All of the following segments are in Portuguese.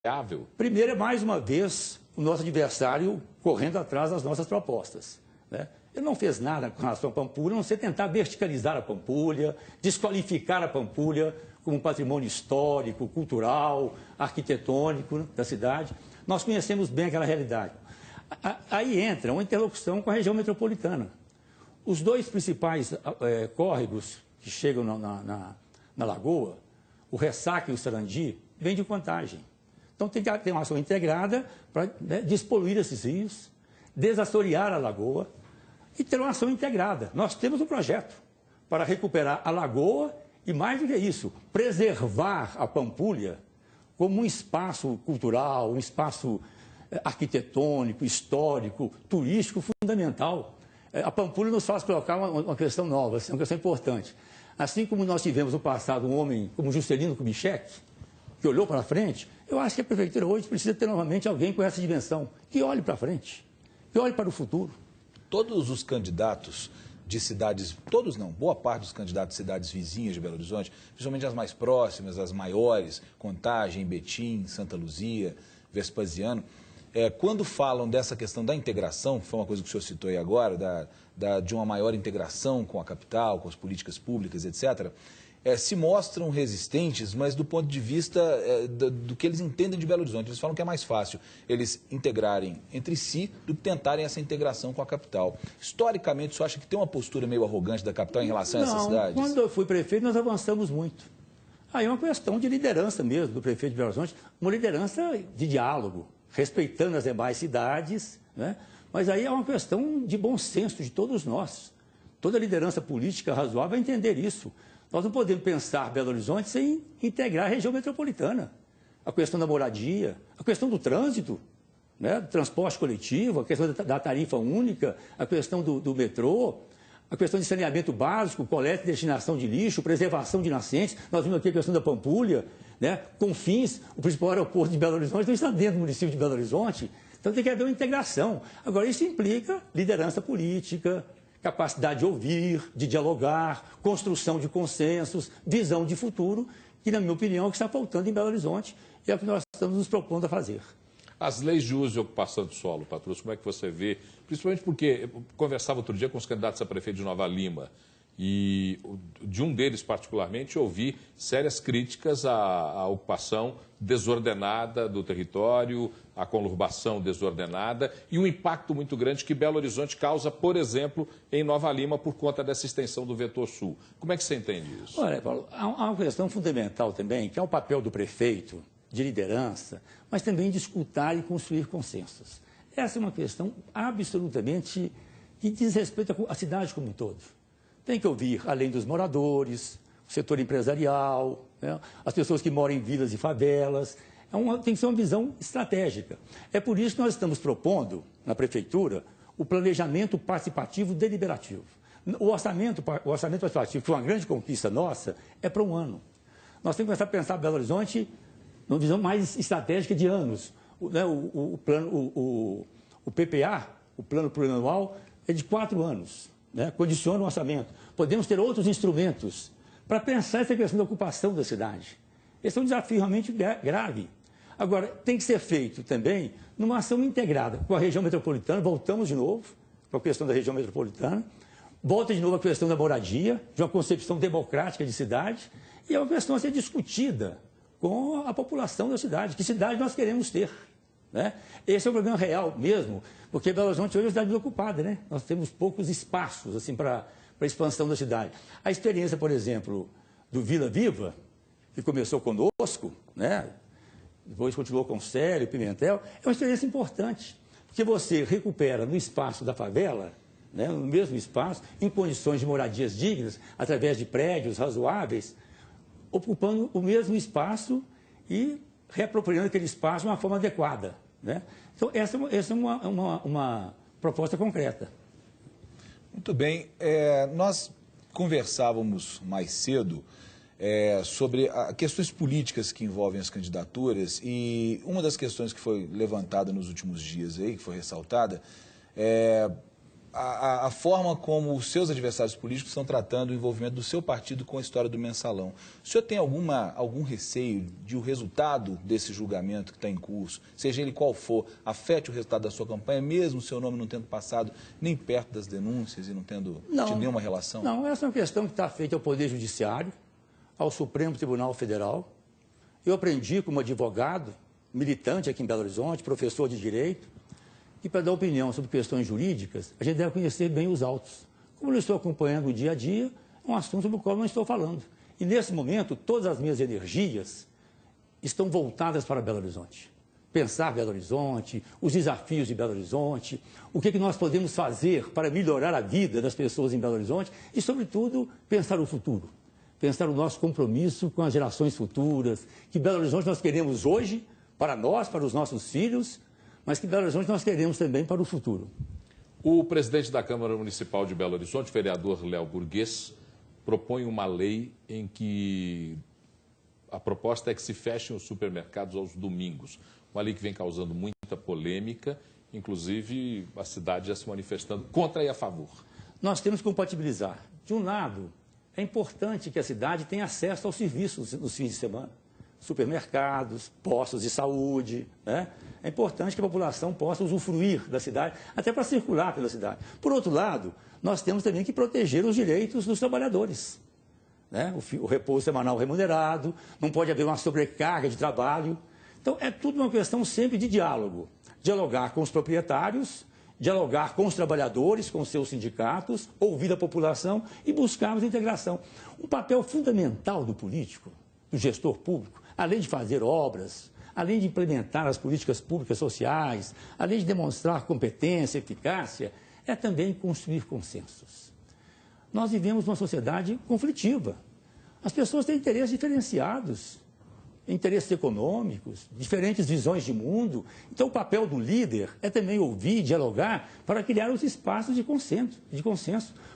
viável? Primeiro, é mais uma vez o nosso adversário correndo atrás das nossas propostas, né? Ele não fez nada com relação à Pampulha, a não ser tentar verticalizar a Pampulha, desqualificar a Pampulha como um patrimônio histórico, cultural, arquitetônico da cidade. Nós conhecemos bem aquela realidade. Aí entra uma interlocução com a região metropolitana. Os dois principais córregos que chegam na lagoa, o Ressaca e o Sarandi, vêm de Contagem. Então tem que ter uma ação integrada para despoluir esses rios, desassorear a lagoa e ter uma ação integrada. Nós temos um projeto para recuperar a lagoa e, mais do que isso, preservar a Pampulha como um espaço cultural, um espaço arquitetônico, histórico, turístico fundamental. A Pampulha nos faz colocar uma questão nova, uma questão importante. Assim como nós tivemos no passado um homem como Juscelino Kubitschek, que olhou para frente, eu acho que a prefeitura hoje precisa ter novamente alguém com essa dimensão, que olhe para frente, que olhe para o futuro. Todos os candidatos de cidades, todos não, boa parte dos candidatos de cidades vizinhas de Belo Horizonte, principalmente as mais próximas, as maiores, Contagem, Betim, Santa Luzia, Vespasiano, quando falam dessa questão da integração, que foi uma coisa que o senhor citou aí agora, de uma maior integração com a capital, com as políticas públicas, etc., se mostram resistentes, mas do ponto de vista do que eles entendem de Belo Horizonte. Eles falam que é mais fácil eles integrarem entre si do que tentarem essa integração com a capital. Historicamente, o senhor acha que tem uma postura meio arrogante da capital em relação a essas cidades? Quando eu fui prefeito, nós avançamos muito. Aí é uma questão de liderança mesmo do prefeito de Belo Horizonte, uma liderança de diálogo, respeitando as demais cidades, né? Mas aí é uma questão de bom senso de todos nós. Toda liderança política razoável vai entender isso. Nós não podemos pensar Belo Horizonte sem integrar a região metropolitana. A questão da moradia, a questão do trânsito, né? Do transporte coletivo, a questão da tarifa única, a questão do metrô, a questão de saneamento básico, coleta e destinação de lixo, preservação de nascentes. Nós vimos aqui a questão da Pampulha, né? Confins, o principal aeroporto de Belo Horizonte, não está dentro do município de Belo Horizonte. Então tem que haver uma integração. Agora, isso implica liderança política, capacidade de ouvir, de dialogar, construção de consensos, visão de futuro, que, na minha opinião, é o que está faltando em Belo Horizonte e é o que nós estamos nos propondo a fazer. As leis de uso e ocupação do solo, Patrus, como é que você vê? Principalmente porque eu conversava outro dia com os candidatos a prefeito de Nova Lima e de um deles, particularmente, ouvi sérias críticas à ocupação desordenada do território, à conurbação desordenada e um impacto muito grande que Belo Horizonte causa, por exemplo, em Nova Lima, por conta dessa extensão do vetor sul. Como é que você entende isso? Olha, Paulo, há uma questão fundamental também, que é o papel do prefeito, de liderança, mas também de escutar e construir consensos. Essa é uma questão absolutamente que diz respeito à cidade como um todo. Tem que ouvir, além dos moradores, o setor empresarial, né, as pessoas que moram em vilas e favelas. Tem que ser uma visão estratégica. É por isso que nós estamos propondo, na Prefeitura, o planejamento participativo deliberativo. O orçamento participativo, que foi uma grande conquista nossa, é para um ano. Nós temos que começar a pensar Belo Horizonte numa visão mais estratégica de anos. O PPA, o Plano Plurianual, é de 4 anos. Né? Condiciona o orçamento. Podemos ter outros instrumentos para pensar essa questão da ocupação da cidade. Esse é um desafio realmente grave. Agora, tem que ser feito também numa ação integrada com a região metropolitana. Voltamos de novo para a questão da região metropolitana. Volta de novo a questão da moradia, de uma concepção democrática de cidade. E é uma questão a ser discutida com a população da cidade. Que cidade nós queremos ter? Né? Esse é o problema real mesmo, porque Belo Horizonte hoje é uma cidade desocupada, né? Nós temos poucos espaços assim, para a expansão da cidade. A experiência, por exemplo, do Vila Viva, que começou conosco, né? Depois continuou com o Célio, Pimentel, é uma experiência importante, porque você recupera no espaço da favela, né? No mesmo espaço, em condições de moradias dignas, através de prédios razoáveis, ocupando o mesmo espaço e reapropriando aquele espaço de uma forma adequada. Né? Então, essa é uma proposta concreta. Muito bem. Nós conversávamos mais cedo sobre questões políticas que envolvem as candidaturas e uma das questões que foi levantada nos últimos dias, aí, que foi ressaltada, a forma como os seus adversários políticos estão tratando o envolvimento do seu partido com a história do Mensalão. O senhor tem algum receio de o resultado desse julgamento que está em curso, seja ele qual for, afete o resultado da sua campanha, mesmo o seu nome não tendo passado nem perto das denúncias e não tendo tido nenhuma relação? Não, essa é uma questão que está feita ao Poder Judiciário, ao Supremo Tribunal Federal. Eu aprendi como advogado, militante aqui em Belo Horizonte, professor de Direito, e para dar opinião sobre questões jurídicas, a gente deve conhecer bem os autos. Como eu estou acompanhando o dia a dia, é um assunto sobre o qual não estou falando. E nesse momento, todas as minhas energias estão voltadas para Belo Horizonte. Pensar Belo Horizonte, os desafios de Belo Horizonte, o que nós podemos fazer para melhorar a vida das pessoas em Belo Horizonte e, sobretudo, pensar o futuro. Pensar o nosso compromisso com as gerações futuras, que Belo Horizonte nós queremos hoje, para nós, para os nossos filhos, mas que Belo Horizonte nós queremos também para o futuro. O presidente da Câmara Municipal de Belo Horizonte, vereador Léo Burguês, propõe uma lei em que a proposta é que se fechem os supermercados aos domingos. Uma lei que vem causando muita polêmica, inclusive a cidade já se manifestando contra e a favor. Nós temos que compatibilizar. De um lado, é importante que a cidade tenha acesso aos serviços nos fins de semana. Supermercados, postos de saúde, né? É importante que a população possa usufruir da cidade, até para circular pela cidade. Por outro lado, nós temos também que proteger os direitos dos trabalhadores, né? O repouso semanal remunerado, não pode haver uma sobrecarga de trabalho. Então, é tudo uma questão sempre de diálogo. Dialogar com os proprietários, dialogar com os trabalhadores, com seus sindicatos, ouvir a população e buscarmos integração. Um papel fundamental do político, do gestor público, além de fazer obras, além de implementar as políticas públicas sociais, além de demonstrar competência, eficácia, é também construir consensos. Nós vivemos numa sociedade conflitiva. As pessoas têm interesses diferenciados, interesses econômicos, diferentes visões de mundo. Então, o papel do líder é também ouvir, dialogar, para criar os espaços de consenso,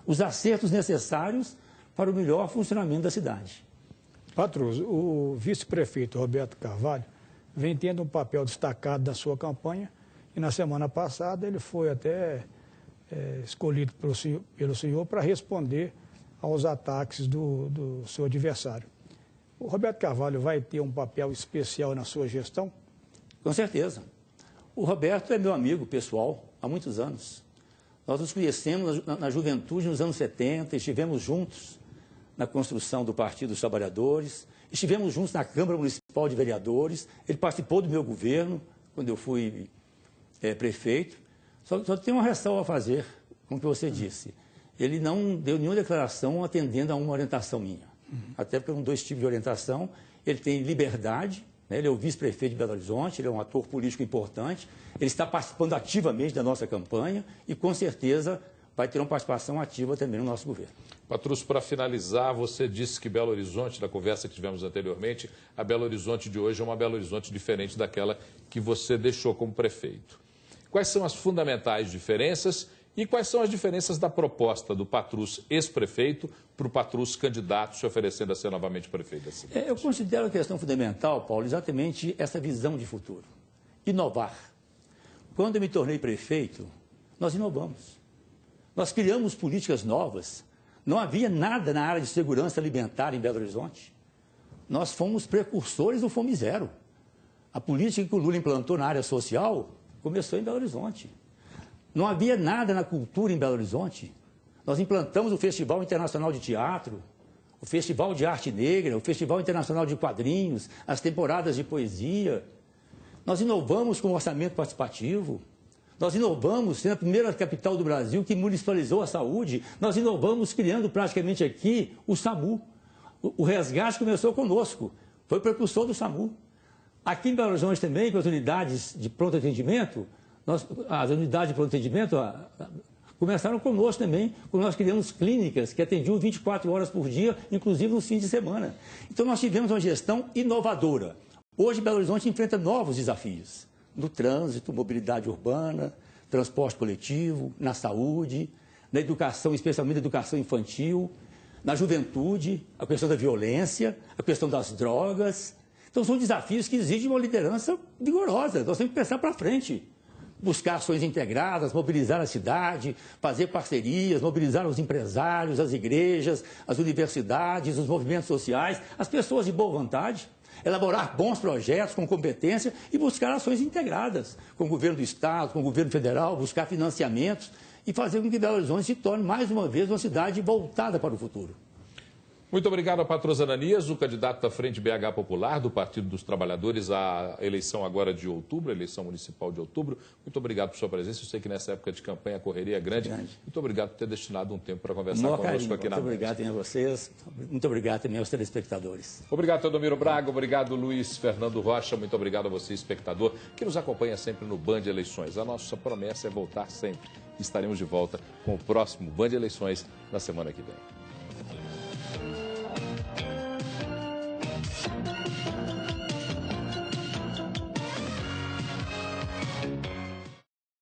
os acertos necessários para o melhor funcionamento da cidade. Patrus, o vice-prefeito Roberto Carvalho vem tendo um papel destacado da sua campanha e na semana passada ele foi até escolhido pelo senhor para responder aos ataques do seu adversário. O Roberto Carvalho vai ter um papel especial na sua gestão? Com certeza. O Roberto é meu amigo pessoal há muitos anos. Nós nos conhecemos na juventude nos anos 70, estivemos juntos na construção do Partido dos Trabalhadores, estivemos juntos na Câmara Municipal de Vereadores, ele participou do meu governo, quando eu fui prefeito. Só tem uma ressalva a fazer com o que você disse. Ele não deu nenhuma declaração atendendo a uma orientação minha. Até porque eu não dou esse tipo de orientação. Ele tem liberdade, né? Ele é o vice-prefeito de Belo Horizonte, ele é um ator político importante, ele está participando ativamente da nossa campanha e, com certeza, vai ter uma participação ativa também no nosso governo. Patrus, para finalizar, você disse que Belo Horizonte, na conversa que tivemos anteriormente, a Belo Horizonte de hoje é uma Belo Horizonte diferente daquela que você deixou como prefeito. Quais são as fundamentais diferenças e quais são as diferenças da proposta do Patrus ex-prefeito para o Patrus candidato se oferecendo a ser novamente prefeito da cidade? Eu considero a questão fundamental, Paulo, exatamente essa visão de futuro. Inovar. Quando eu me tornei prefeito, nós inovamos. Nós criamos políticas novas. Não havia nada na área de segurança alimentar em Belo Horizonte. Nós fomos precursores do Fome Zero. A política que o Lula implantou na área social começou em Belo Horizonte. Não havia nada na cultura em Belo Horizonte. Nós implantamos o Festival Internacional de Teatro, o Festival de Arte Negra, o Festival Internacional de Quadrinhos, as temporadas de poesia. Nós inovamos com o orçamento participativo. Nós inovamos sendo a primeira capital do Brasil que municipalizou a saúde. Nós inovamos criando praticamente aqui o SAMU. O resgate começou conosco. Foi o precursor do SAMU. Aqui em Belo Horizonte também, com as unidades de pronto atendimento, as unidades de pronto atendimento começaram conosco também, quando nós criamos clínicas que atendiam 24 horas por dia, inclusive nos fins de semana. Então nós tivemos uma gestão inovadora. Hoje Belo Horizonte enfrenta novos desafios. No trânsito, mobilidade urbana, transporte coletivo, na saúde, na educação, especialmente na educação infantil, na juventude, a questão da violência, a questão das drogas. Então, são desafios que exigem uma liderança vigorosa. Nós temos que pensar para frente. buscar ações integradas, mobilizar a cidade, fazer parcerias, mobilizar os empresários, as igrejas, as universidades, os movimentos sociais, as pessoas de boa vontade, elaborar bons projetos com competência e buscar ações integradas com o governo do Estado, com o governo federal, buscar financiamentos e fazer com que Belo Horizonte se torne, mais uma vez, uma cidade voltada para o futuro. Muito obrigado a Patroso Ananias, o candidato da Frente BH Popular, do Partido dos Trabalhadores, à eleição agora de outubro, a eleição municipal de outubro. Muito obrigado por sua presença. Eu sei que nessa época de campanha a correria é grande. Muito obrigado por ter destinado um tempo para conversar conosco aqui na Muito obrigado também a vocês. Muito obrigado também aos telespectadores. Obrigado, Teodomiro Braga. Obrigado, Luiz Fernando Rocha. Muito obrigado a você, espectador, que nos acompanha sempre no Band Eleições. A nossa promessa é voltar sempre. Estaremos de volta com o próximo Band Eleições na semana que vem.